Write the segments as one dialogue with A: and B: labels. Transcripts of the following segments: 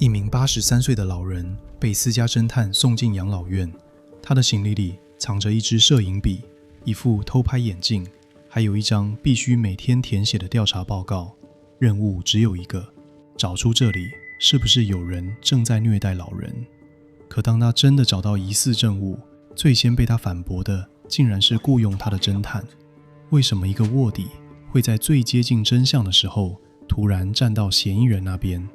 A: 一名83岁的老人被私家侦探送进养老院，他的行李里藏着一支摄影笔、一副偷拍眼镜，还有一张必须每天填写的调查报告。任务只有一个，找出这里是不是有人正在虐待老人。可当他真的找到疑似证物，最先被他反驳的竟然是雇佣他的侦探。为什么一个卧底会在最接近真相的时候突然站到嫌疑人那边？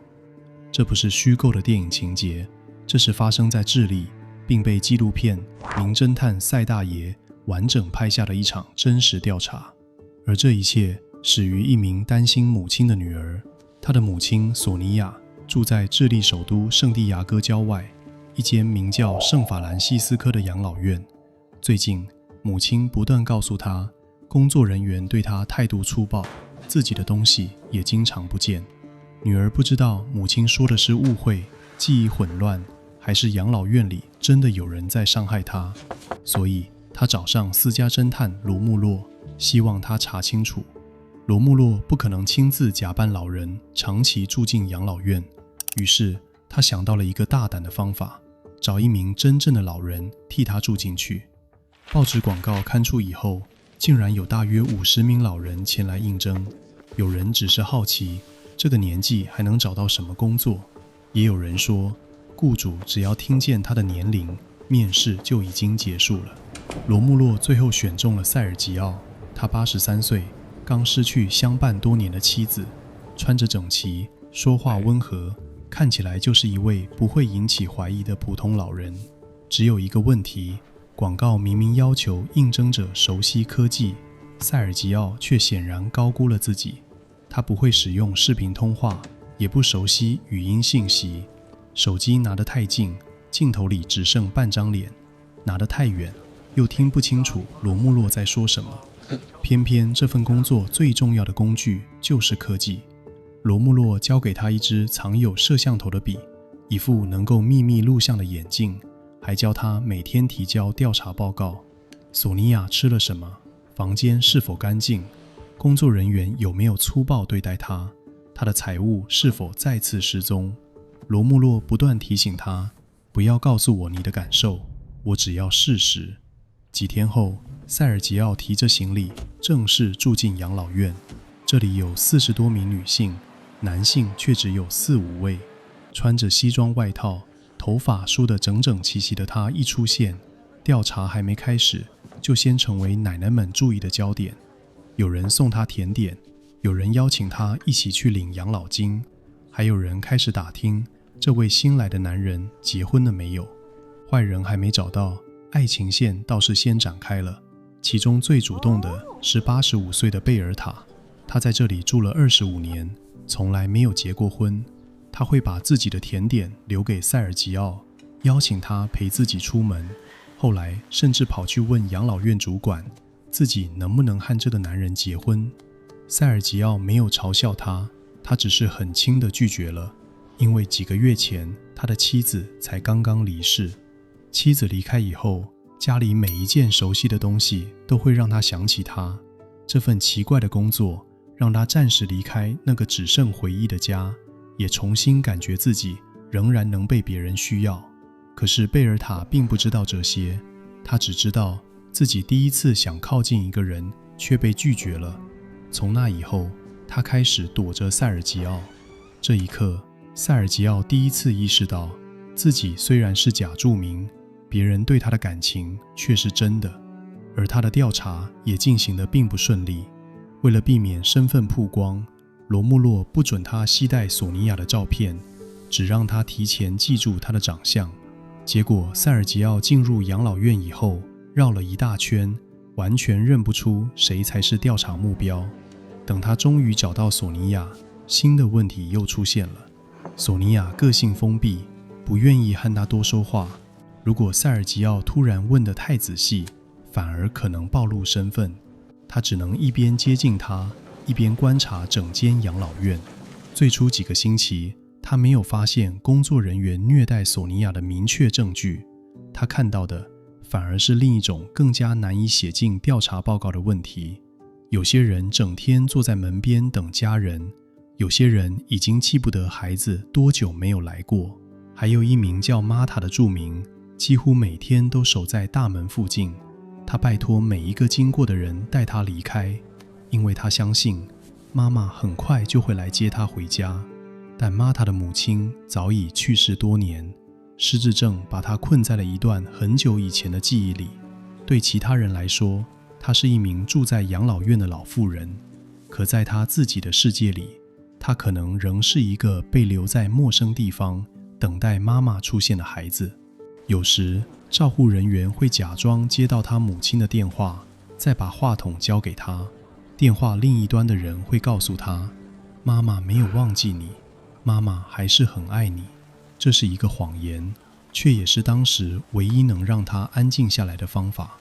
A: 这不是虚构的电影情节，这是发生在智利，并被纪录片《名侦探赛大爷》完整拍下的一场真实调查。而这一切始于一名担心母亲的女儿。她的母亲索尼娅住在智利首都圣地亚哥郊外一间名叫圣法兰西斯科的养老院。最近，母亲不断告诉她，工作人员对她态度粗暴，自己的东西也经常不见。女儿不知道母亲说的是误会、记忆混乱，还是养老院里真的有人在伤害她，所以她找上私家侦探罗穆洛，希望他查清楚。罗穆洛不可能亲自假扮老人长期住进养老院，于是他想到了一个大胆的方法，找一名真正的老人替他住进去。报纸广告刊出以后，竟然有大约50名老人前来应征。有人只是好奇这个年纪还能找到什么工作，也有人说雇主只要听见他的年龄，面试就已经结束了。罗穆洛最后选中了塞尔吉奥，他83岁，刚失去相伴多年的妻子，穿着整齐，说话温和，看起来就是一位不会引起怀疑的普通老人。只有一个问题，广告明明要求应征者熟悉科技，塞尔吉奥却显然高估了自己。他不会使用视频通话，也不熟悉语音信息，手机拿得太近，镜头里只剩半张脸；拿得太远，又听不清楚罗穆洛在说什么。偏偏这份工作最重要的工具就是科技。罗穆洛交给他一支藏有摄像头的笔，一副能够秘密录像的眼镜，还教他每天提交调查报告。索尼娅吃了什么？房间是否干净？工作人员有没有粗暴对待他？他的财物是否再次失踪？罗穆洛不断提醒他，不要告诉我你的感受，我只要事实。几天后，塞尔吉奥提着行李正式住进养老院。这里有40多名女性，男性却只有4、5位。穿着西装外套，头发梳得整整齐齐的他一出现，调查还没开始，就先成为奶奶们注意的焦点。有人送他甜点，有人邀请他一起去领养老金，还有人开始打听这位新来的男人结婚了没有。坏人还没找到，爱情线倒是先展开了。其中最主动的是85岁的贝尔塔，他在这里住了25年，从来没有结过婚。他会把自己的甜点留给塞尔吉奥，邀请他陪自己出门，后来甚至跑去问养老院主管自己能不能和这个男人结婚。塞尔吉奥没有嘲笑他，他只是很轻地拒绝了，因为几个月前他的妻子才刚刚离世。妻子离开以后，家里每一件熟悉的东西都会让他想起他。这份奇怪的工作让他暂时离开那个只剩回忆的家，也重新感觉自己仍然能被别人需要。可是贝尔塔并不知道这些，他只知道自己第一次想靠近一个人却被拒绝了。从那以后，他开始躲着塞尔吉奥。这一刻，塞尔吉奥第一次意识到，自己虽然是假著名，别人对他的感情却是真的。而他的调查也进行得并不顺利。为了避免身份曝光，罗穆洛不准他携带索尼娅的照片，只让他提前记住她的长相。结果塞尔吉奥进入养老院以后，绕了一大圈，完全认不出谁才是调查目标。等他终于找到索尼娅，新的问题又出现了。索尼娅个性封闭，不愿意和他多说话。如果塞尔吉奥突然问得太仔细，反而可能暴露身份。他只能一边接近他，一边观察整间养老院。最初几个星期，他没有发现工作人员虐待索尼娅的明确证据，他看到的反而是另一种更加难以写进调查报告的问题。有些人整天坐在门边等家人，有些人已经记不得孩子多久没有来过，还有一名叫玛塔的住民，几乎每天都守在大门附近。他拜托每一个经过的人带他离开，因为他相信妈妈很快就会来接他回家。但玛塔的母亲早已去世多年，失智症把他困在了一段很久以前的记忆里。对其他人来说，她是一名住在养老院的老妇人，可在她自己的世界里，她可能仍是一个被留在陌生地方等待妈妈出现的孩子。有时照护人员会假装接到她母亲的电话，再把话筒交给她。电话另一端的人会告诉她，妈妈没有忘记你，妈妈还是很爱你。这是一个谎言，却也是当时唯一能让她安静下来的方法。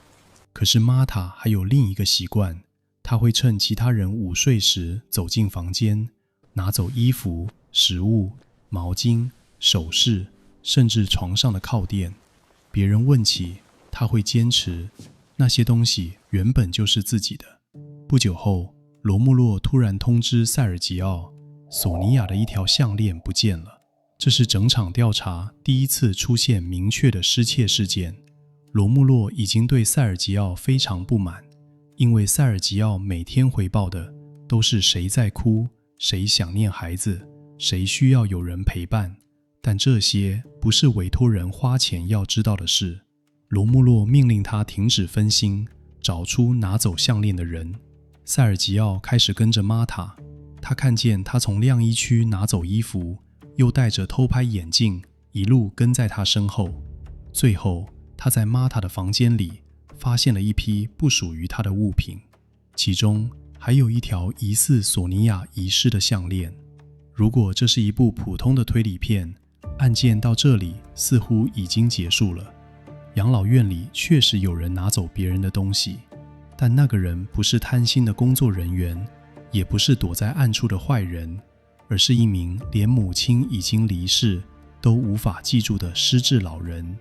A: 可是玛塔还有另一个习惯，她会趁其他人午睡时走进房间，拿走衣服、食物、毛巾、首饰，甚至床上的靠垫。别人问起，她会坚持那些东西原本就是自己的。不久后，罗穆洛突然通知塞尔吉奥，索尼娅的一条项链不见了。这是整场调查第一次出现明确的失窃事件。罗穆洛已经对塞尔吉奥非常不满，因为塞尔吉奥每天回报的都是谁在哭，谁想念孩子，谁需要有人陪伴，但这些不是委托人花钱要知道的事。罗穆洛命令他停止分心，找出拿走项链的人。塞尔吉奥开始跟着玛塔，他看见他从晾衣区拿走衣服，又戴着偷拍眼镜，一路跟在他身后。最后他在玛塔的房间里发现了一批不属于他的物品，其中还有一条疑似索尼娅遗失的项链。如果这是一部普通的推理片，案件到这里似乎已经结束了。养老院里确实有人拿走别人的东西，但那个人不是贪心的工作人员，也不是躲在暗处的坏人，而是一名连母亲已经离世都无法记住的失智老人。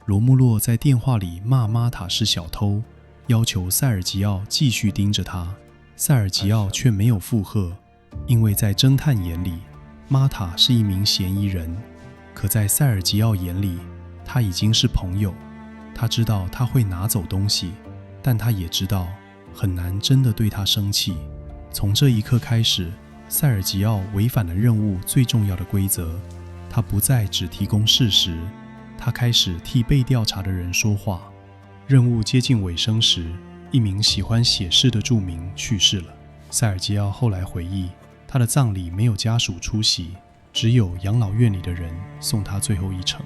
A: 罗穆洛在电话里骂玛塔是小偷，要求塞尔吉奥继续盯着他。塞尔吉奥却没有附和，因为在侦探眼里，玛塔是一名嫌疑人，可在塞尔吉奥眼里，他已经是朋友。他知道他会拿走东西，但他也知道很难真的对他生气。从这一刻开始，塞尔吉奥违反了任务最重要的规则，他不再只提供事实，他开始替被调查的人说话。任务接近尾声时，一名喜欢写诗的著名去世了。塞尔吉奥后来回忆，他的葬礼没有家属出席，只有养老院里的人送他最后一程。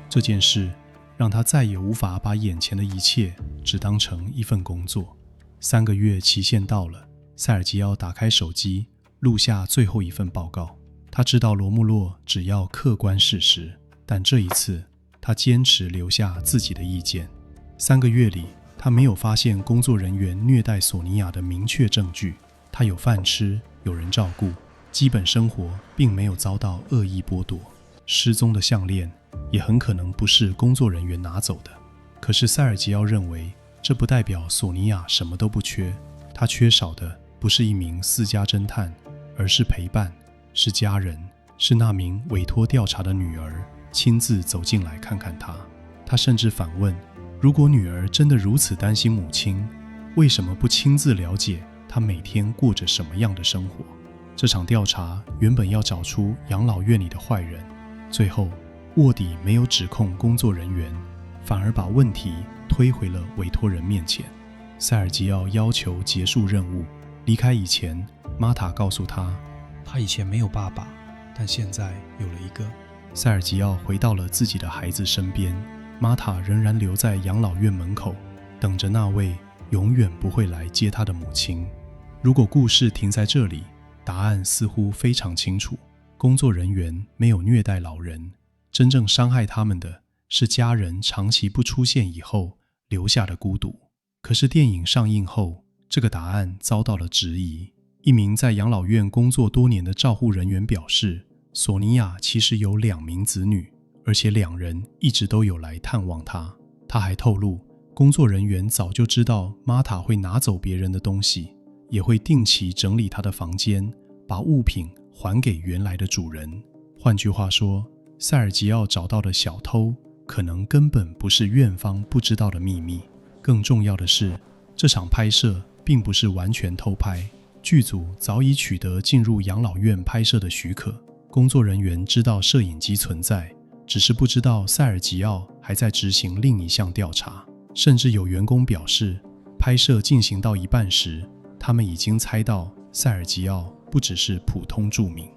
A: 这件事让他再也无法把眼前的一切只当成一份工作。3个月期限到了，塞尔吉奥打开手机，录下最后一份报告。他知道罗穆洛只要客观事实，但这一次他坚持留下自己的意见。3个月里，他没有发现工作人员虐待索尼娅的明确证据。他有饭吃，有人照顾，基本生活并没有遭到恶意剥夺。失踪的项链也很可能不是工作人员拿走的。可是塞尔吉奥认为，这不代表索尼娅什么都不缺。她缺少的不是一名私家侦探，而是陪伴，是家人，是那名委托调查的女儿亲自走进来看看她。他甚至反问，如果女儿真的如此担心母亲，为什么不亲自了解她每天过着什么样的生活？这场调查原本要找出养老院里的坏人，最后卧底没有指控工作人员，反而把问题推回了委托人面前。塞尔吉奥要求结束任务，离开以前，玛塔告诉他，
B: 他以前没有爸爸，但现在有了一个。
A: 塞尔吉奥回到了自己的孩子身边，玛塔仍然留在养老院门口，等着那位永远不会来接他的母亲。如果故事停在这里，答案似乎非常清楚，工作人员没有虐待老人，真正伤害他们的是家人长期不出现以后留下的孤独。可是电影上映后，这个答案遭到了质疑。一名在养老院工作多年的照护人员表示，索尼娅其实有2名子女，而且2人一直都有来探望她。他还透露，工作人员早就知道玛塔会拿走别人的东西，也会定期整理她的房间，把物品还给原来的主人。换句话说，塞尔吉奥找到的小偷可能根本不是院方不知道的秘密。更重要的是，这场拍摄并不是完全偷拍，剧组早已取得进入养老院拍摄的许可，工作人员知道摄影机存在，只是不知道塞尔吉奥还在执行另一项调查。甚至有员工表示，拍摄进行到一半时，他们已经猜到塞尔吉奥不只是普通住民。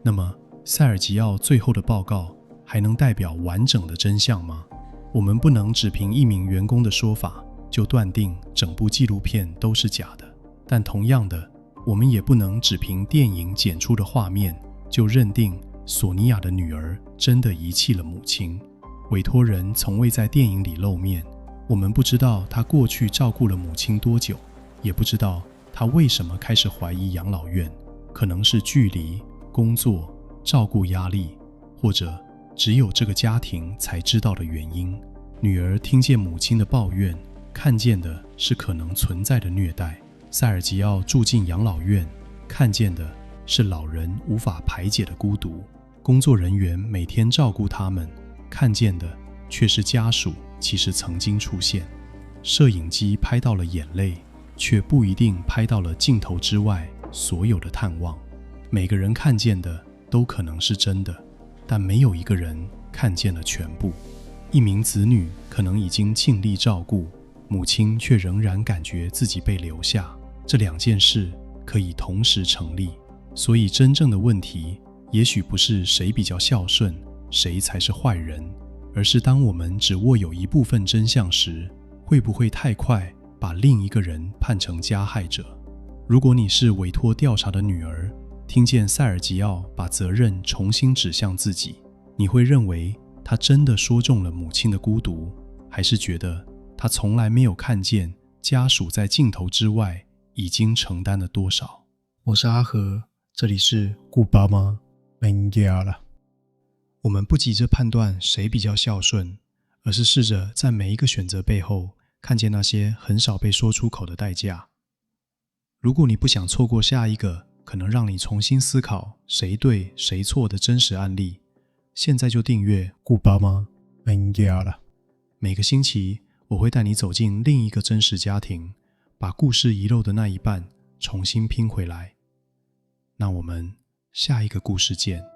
A: 那么，塞尔吉奥最后的报告还能代表完整的真相吗？我们不能只凭一名员工的说法就断定整部纪录片都是假的，但同样的，我们也不能只凭电影剪出的画面就认定索尼娅的女儿真的遗弃了母亲。委托人从未在电影里露面，我们不知道他过去照顾了母亲多久，也不知道他为什么开始怀疑养老院，可能是距离、工作、照顾压力，或者只有这个家庭才知道的原因。女儿听见母亲的抱怨，看见的是可能存在的虐待。塞尔吉奥住进养老院，看见的是老人无法排解的孤独。工作人员每天照顾他们，看见的却是家属其实曾经出现。摄影机拍到了眼泪，却不一定拍到了镜头之外所有的探望。每个人看见的都可能是真的，但没有一个人看见了全部。一名子女可能已经尽力照顾，母亲却仍然感觉自己被留下，这两件事可以同时成立。所以真正的问题也许不是谁比较孝顺，谁才是坏人，而是当我们只握有一部分真相时，会不会太快把另一个人判成加害者？如果你是委托调查的女儿，听见塞尔吉奥把责任重新指向自己，你会认为他真的说中了母亲的孤独，还是觉得他从来没有看见家属在镜头之外已经承担了多少？
B: 我是阿和，这里是顾爸妈没家了。
A: 我们不急着判断谁比较孝顺，而是试着在每一个选择背后看见那些很少被说出口的代价。如果你不想错过下一个可能让你重新思考谁对谁错的真实案例，现在就订阅
B: 顾爸妈没家了。
A: 每个星期我会带你走进另一个真实家庭，把故事遗漏的那一半重新拼回来。那我们下一个故事见。